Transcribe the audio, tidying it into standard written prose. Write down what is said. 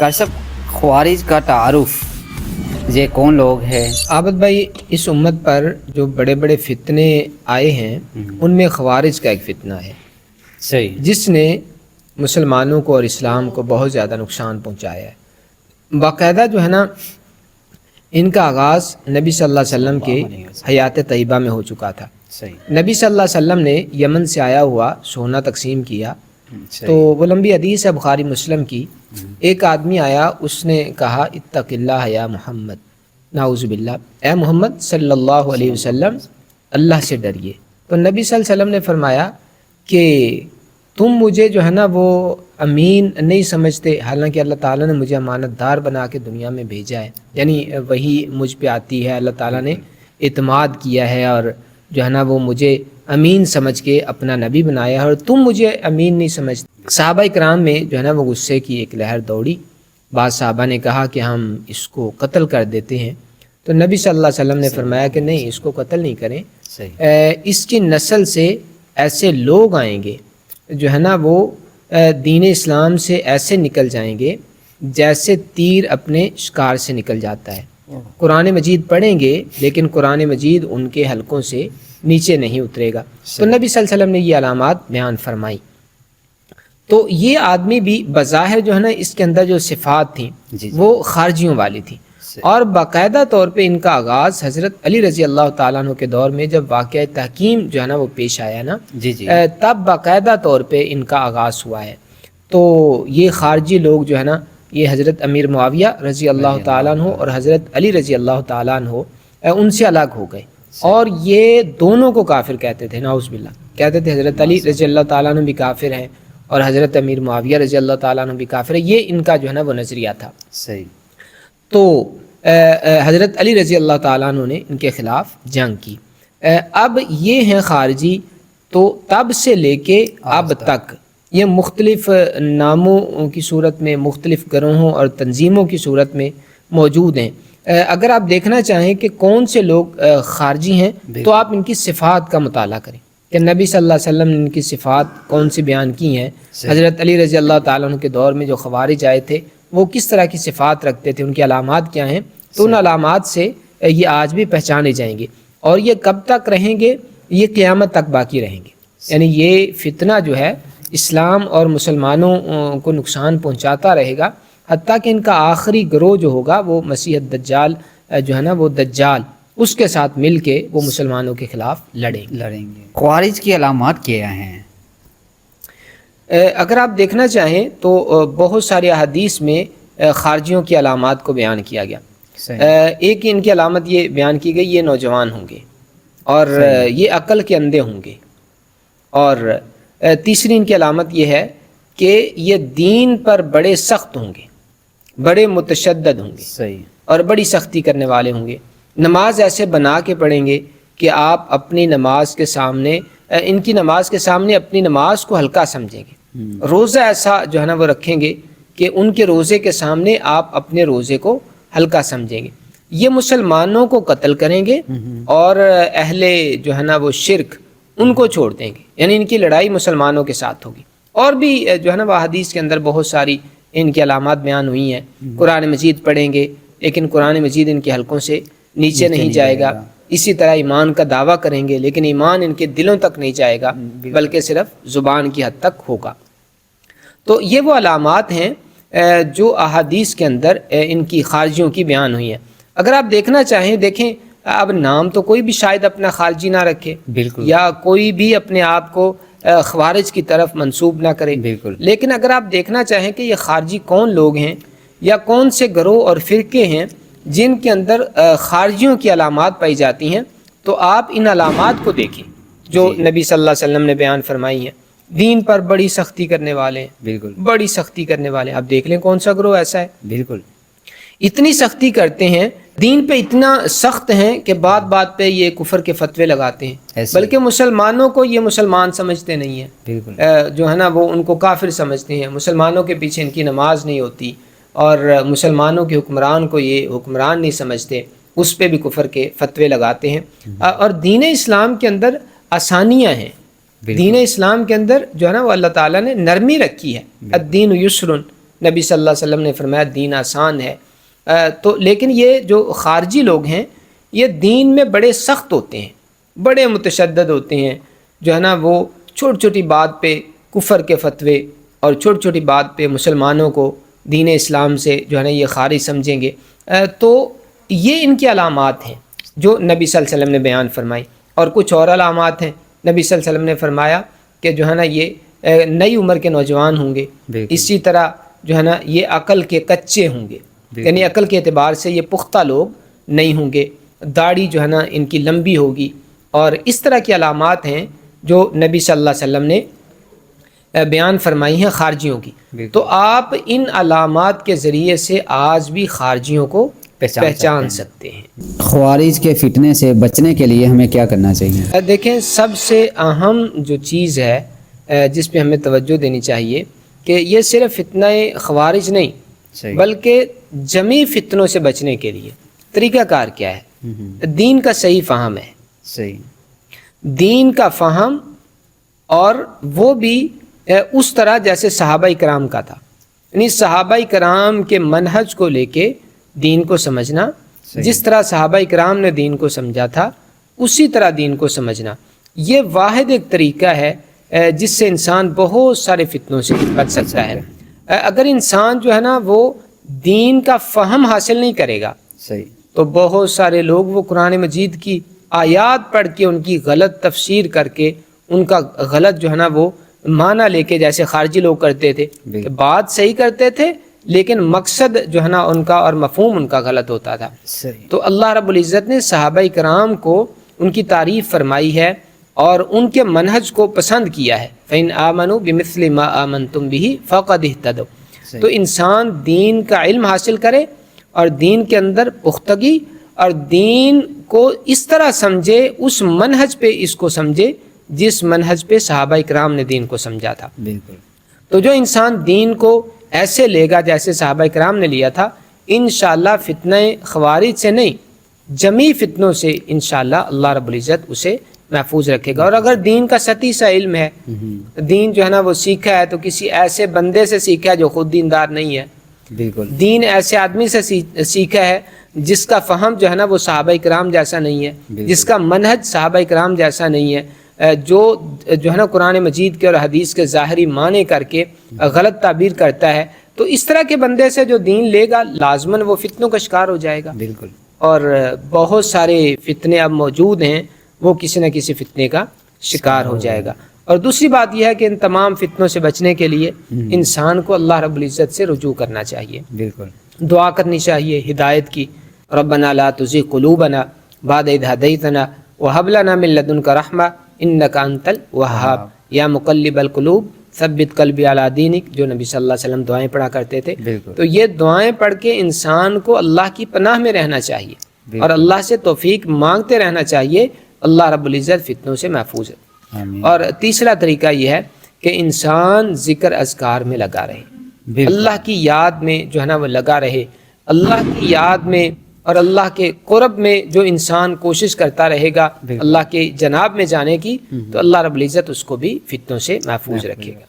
काशफ ख्वारिज का तारुफ ये कौन लोग हैं? आबद भाई, इस उम्मत पर जो बड़े बड़े फितने आए हैं उनमें ख्वारिज का एक फितना है सही, जिसने मुसलमानों को और इस्लाम को बहुत ज़्यादा नुकसान पहुंचाया है। बाकायदा जो है ना, इनका आगाज़ नबी सल्लल्लाहु अलैहि वसल्लम के हयात तय्यबा में हो चुका था। सही, नबी सल्लल्लाहु अलैहि वसल्लम ने यमन से आया हुआ सोना तकसीम किया, सही। तो वो लंबी हदीस है बुखारी मुस्लिम की। एक आदमी आया, उसने कहा इत्तक़िल्लाह या मोहम्मद, नाउज़ु बिल्लाह, ए मोहम्मद सल्लल्लाहु अलैहि वसल्लम, अल्लाह से डरिए। तो नबी सल्लल्लाहु अलैहि वसल्लम ने फरमाया कि तुम मुझे जो है ना वो अमीन नहीं समझते, हालांकि अल्लाह ताला ने मुझे अमानतदार बना के दुनिया में भेजा है, यानी वही मुझ पे आती है, अल्लाह ताला ने इत्माद किया है और जो है ना वो मुझे अमीन समझ के अपना नबी बनाया है, और तुम मुझे अमीन नहीं समझते। सहाबा इकराम में जो है ना वो गुस्से की एक लहर दौड़ी। बाद सहाबा ने कहा कि हम इसको कत्ल कर देते हैं। तो नबी सल्लल्लाहु अलैहि वसल्लम ने फरमाया कि नहीं, इसको कत्ल नहीं करें, सही, इसकी नस्ल से ऐसे लोग आएंगे जो है ना वो दीन इस्लाम से ऐसे निकल जाएंगे जैसे तीर अपने शिकार से निकल जाता है। कुरान मजीद पढ़ेंगे लेकिन कुरान मजीद उनके हलकों से नीचे नहीं उतरेगा। तो नबी सल्लल्लाहु अलैहि वसल्लम ने ये अलामात बयान फरमाई। तो ये आदमी भी बज़ाहिर जो है ना, इसके अंदर जो सिफ़ात थी वो खारजियों वाली थी, और बाकायदा तौर पे इनका आगाज़ हज़रत अली रज़ी अल्लाह ताला अन्हु के दौर में जब वाक़या तहकीम जो है ना वो पेश आया ना, तब बाकायदा तौर पे इनका आगाज़ हुआ है। तो ये खारजी लोग जो है ना, ये हज़रत अमीर मुआविया रज़ी अल्लाह ताला अन्हु और हज़रत अली रज़ी अल्लाह ताला अन्हु उनसे अलग हो गए, और ये दोनों को काफिर कहते थे, नाउज़ बिल्लाह। कहते थे हज़रत अली रज़ी अल्लाह ताला अन्हु भी काफिर हैं और हज़रत अमीर मुआविया रज़ी अल्लाह ताला अन्हु भी काफिर है। ये इनका जो है ना वो नज़रिया था। सही। तो हज़रत अली रज़ी अल्लाह ताला अन्हु ने इनके ख़िलाफ़ जंग की। अब ये हैं खारजी, तो तब से लेके अब तक ये मुख्तलिफ़ नामों की सूरत में, मुख्तलिफ़ गरोहों और तंजीमों की सूरत में मौजूद हैं। अगर आप देखना चाहें कि कौन से लोग खारजी हैं, तो आप इनकी सिफ़ात का मुताला करें कि नबी सल्लल्लाहु अलैहि वसल्लम ने इनकी सिफ़ात कौन सी बयान की हैं। हज़रत अली रज़ी अल्लाह ताला अन्हु के दौर में जो ख़वारिज आए थे वो किस तरह की सिफ़ात रखते थे, उनकी अलामात क्या हैं, तो उन अलामात से ये आज भी पहचाने जाएंगे, और ये कब तक रहेंगे, ये क़यामत तक बाकी रहेंगे। यानी ये फितना जो है इस्लाम और मुसलमानों को नुकसान पहुँचाता रहेगा, हत्ता कि इनका आखिरी गिरोह जो होगा वो मसीह दज्जाल जो है ना वो दज्जाल, उसके साथ मिल के वो मुसलमानों के ख़िलाफ़ लड़ेंगे। ख्वारिज की अलामात क्या हैं? अगर आप देखना चाहें तो बहुत सारे हदीस में खारजियों की अलामात को बयान किया गया। एक इनकी अलामत ये बयान की गई, ये नौजवान होंगे और ये अक्ल के अंधे होंगे, और तीसरी इनकी अलामत ये है कि ये दीन पर बड़े सख्त होंगे, बड़े मुतशद्दद होंगे, सही, और बड़ी सख्ती करने वाले होंगे। नमाज ऐसे बना के पढ़ेंगे कि आप अपनी नमाज के सामने, इनकी नमाज के सामने अपनी नमाज को हल्का समझेंगे। रोज़ा ऐसा जो है ना वो रखेंगे कि उनके रोज़े के सामने आप अपने रोज़े को हल्का समझेंगे। ये मुसलमानों को कत्ल करेंगे और अहले जो है ना वो शिरक उनको छोड़ देंगे, यानी इनकी लड़ाई मुसलमानों के साथ होगी। और भी जो है ना वह हदीस के अंदर बहुत सारी इनकी अलामात बयान हुई हैं। कुरान मजीद पढ़ेंगे लेकिन कुरान मजीद इनके हलकों से नीचे नहीं जाएगा। इसी तरह ईमान का दावा करेंगे लेकिन ईमान इनके दिलों तक नहीं जाएगा, बल्कि सिर्फ ज़ुबान की हद तक होगा। तो ये वो अलामात हैं जो अहादीस के अंदर इनकी खारजियों की बयान हुई हैं। अगर आप देखना चाहें, देखें, अब नाम तो कोई भी शायद अपना खारजी ना रखे, बिल्कुल, या या कोई भी अपने आप को ख्वारिज की तरफ मंसूब ना करे, बिल्कुल। लेकिन अगर आप देखना चाहें कि ये खारजी कौन लोग हैं या कौन से गरोह और फ़िरके हैं जिनके अंदर खारजियों की अलामात पाई जाती हैं, तो आप इन अलामात को देखें जो नबी सल्लल्लाहु अलैहि वसल्लम ने बयान फरमाई हैं। दीन पर बड़ी सख्ती करने वाले हैं, बिल्कुल, बड़ी सख्ती करने वाले। आप देख लें कौन सा ग्रोह ऐसा है, बिल्कुल, इतनी सख्ती करते हैं, दीन पे इतना सख्त हैं कि बात बात पे ये कुफर के फतवे लगाते हैं, बल्कि मुसलमानों को ये मुसलमान समझते नहीं हैं, बिल्कुल, जो है ना वो उनको काफिर समझते हैं। मुसलमानों के पीछे इनकी नमाज नहीं होती, और मुसलमानों के हुक्मरान को ये हुक्मरान नहीं समझते, उस पे भी कुफर के फतवे लगाते हैं। और दीन इस्लाम के अंदर आसानियाँ हैं, दीन इस्लाम के अंदर जो है ना वो अल्लाह ताला ने नरमी रखी है। अद्दीन युस्रुन, نبی صلی اللہ علیہ وسلم نے فرمایا دین آسان ہے، تو لیکن یہ جو خارجی لوگ ہیں یہ دین میں بڑے سخت ہوتے ہیں، بڑے متشدد ہوتے ہیں، جو ہے نا وہ چھوٹی چھوٹی بات پہ کفر کے فتوے اور چھوٹی چھوٹی بات پہ مسلمانوں کو دین اسلام سے جو ہے نا یہ خارج سمجھیں گے۔ تو یہ ان کی علامات ہیں جو نبی صلی اللہ علیہ وسلم نے بیان فرمائی، اور کچھ اور علامات ہیں۔ نبی صلی اللہ علیہ وسلم نے فرمایا کہ جو ہے نا یہ نئی عمر کے نوجوان ہوں گے، اسی طرح جو ہے نا یہ عقل کے کچے ہوں گے، یعنی عقل کے اعتبار سے یہ پختہ لوگ نہیں ہوں گے، داڑھی جو ہے نا ان کی لمبی ہوگی، اور اس طرح کی علامات ہیں جو نبی صلی اللہ علیہ وسلم نے بیان فرمائی ہیں خارجیوں کی۔ تو آپ ان علامات کے ذریعے سے آج بھی خارجیوں کو پہچان سکتے ہیں۔ خوارج کے فتنے سے بچنے کے لیے ہمیں کیا کرنا چاہیے؟ دیکھیں، سب سے اہم جو چیز ہے جس پہ ہمیں توجہ دینی چاہیے کہ یہ صرف فتنہ خوارج نہیں، بلکہ جمی فتنوں سے بچنے کے لیے طریقہ کار کیا ہے؟ دین کا صحیح فہم ہے، صحیح دین کا فہم، اور وہ بھی اس طرح جیسے صحابہ کرام کا تھا، یعنی صحابہ کرام کے منہج کو لے کے دین کو سمجھنا، جس طرح صحابہ کرام نے دین کو سمجھا تھا اسی طرح دین کو سمجھنا۔ یہ واحد ایک طریقہ ہے جس سے انسان بہت سارے فتنوں سے بچ سکتا ہے۔ اگر انسان جو ہے نا وہ دین کا فہم حاصل نہیں کرے گا، صحیح، تو بہت سارے لوگ وہ قرآن مجید کی آیات پڑھ کے ان کی غلط تفسیر کر کے ان کا غلط جو ہے نا وہ معنی لے کے، جیسے خارجی لوگ کرتے تھے کہ بات صحیح کرتے تھے لیکن مقصد جو ہے نا ان کا اور مفہوم ان کا غلط ہوتا تھا۔ تو اللہ رب العزت نے صحابہ کرام کو ان کی تعریف فرمائی ہے اور ان کے منہج کو پسند کیا ہے، فَإِنْ آمَنُوا بِمِثْلِ مَا آمَنْتُمْ بِهِ فَقَدِ اهْتَدَوْا۔ تو انسان دین کا علم حاصل کرے اور دین کے اندر پختگی، اور دین کو اس طرح سمجھے، اس منہج پہ اس کو سمجھے جس منہج پہ صحابہ کرام نے دین کو سمجھا تھا۔ بالکل۔ تو جو انسان دین کو ایسے لے گا جیسے صحابہ کرام نے لیا تھا، انشاءاللہ فتنہ خوارج سے نہیں، جمی فتنوں سے انشاءاللہ اللہ رب العزت اسے محفوظ رکھے گا۔ اور اگر دین کا سطحی سا علم ہے، دین جو ہے نا وہ سیکھا ہے تو کسی ایسے بندے سے سیکھا ہے جو خود دیندار نہیں ہے، بالکل، دین ایسے آدمی سے سیکھا ہے جس کا فہم جو ہے نا وہ صحابہ کرام جیسا نہیں ہے، جس کا منہج صحابہ کرام جیسا نہیں ہے، جو ہے نا قرآن مجید کے اور حدیث کے ظاہری معنی کر کے غلط تعبیر کرتا ہے، تو اس طرح کے بندے سے جو دین لے گا لازماً وہ فتنوں کا شکار ہو جائے گا۔ بالکل۔ اور بہت سارے فتنے اب موجود ہیں، وہ کسی نہ کسی فتنے کا شکار ہو جائے گا۔ اور دوسری بات یہ ہے کہ ان تمام فتنوں سے بچنے کے لیے انسان کو اللہ رب العزت سے رجوع کرنا چاہیے، بالکل، دعا کرنی چاہیے ہدایت کی، ربنا لا تزغ قلوبنا بعد اذ ہدیتنا وہب لنا من لدنک رحمہ انک انت الوہاب، یا مقلب القلوب ثبت قلبی علی دینک، جو نبی صلی اللہ علیہ وسلم دعائیں پڑھا کرتے تھے۔ تو یہ دعائیں پڑھ کے انسان کو اللہ کی پناہ میں رہنا چاہیے اور اللہ سے توفیق مانگتے رہنا چاہیے، اللہ رب العزت فتنوں سے محفوظ ہے۔ اور تیسرا طریقہ یہ ہے کہ انسان ذکر اذکار میں لگا رہے، اللہ کی یاد میں جو ہے نا وہ لگا رہے، اللہ کی یاد میں اور اللہ کے قرب میں جو انسان کوشش کرتا رہے گا اللہ کے جناب میں جانے کی، تو اللہ رب العزت اس کو بھی فتنوں سے محفوظ رکھے گا۔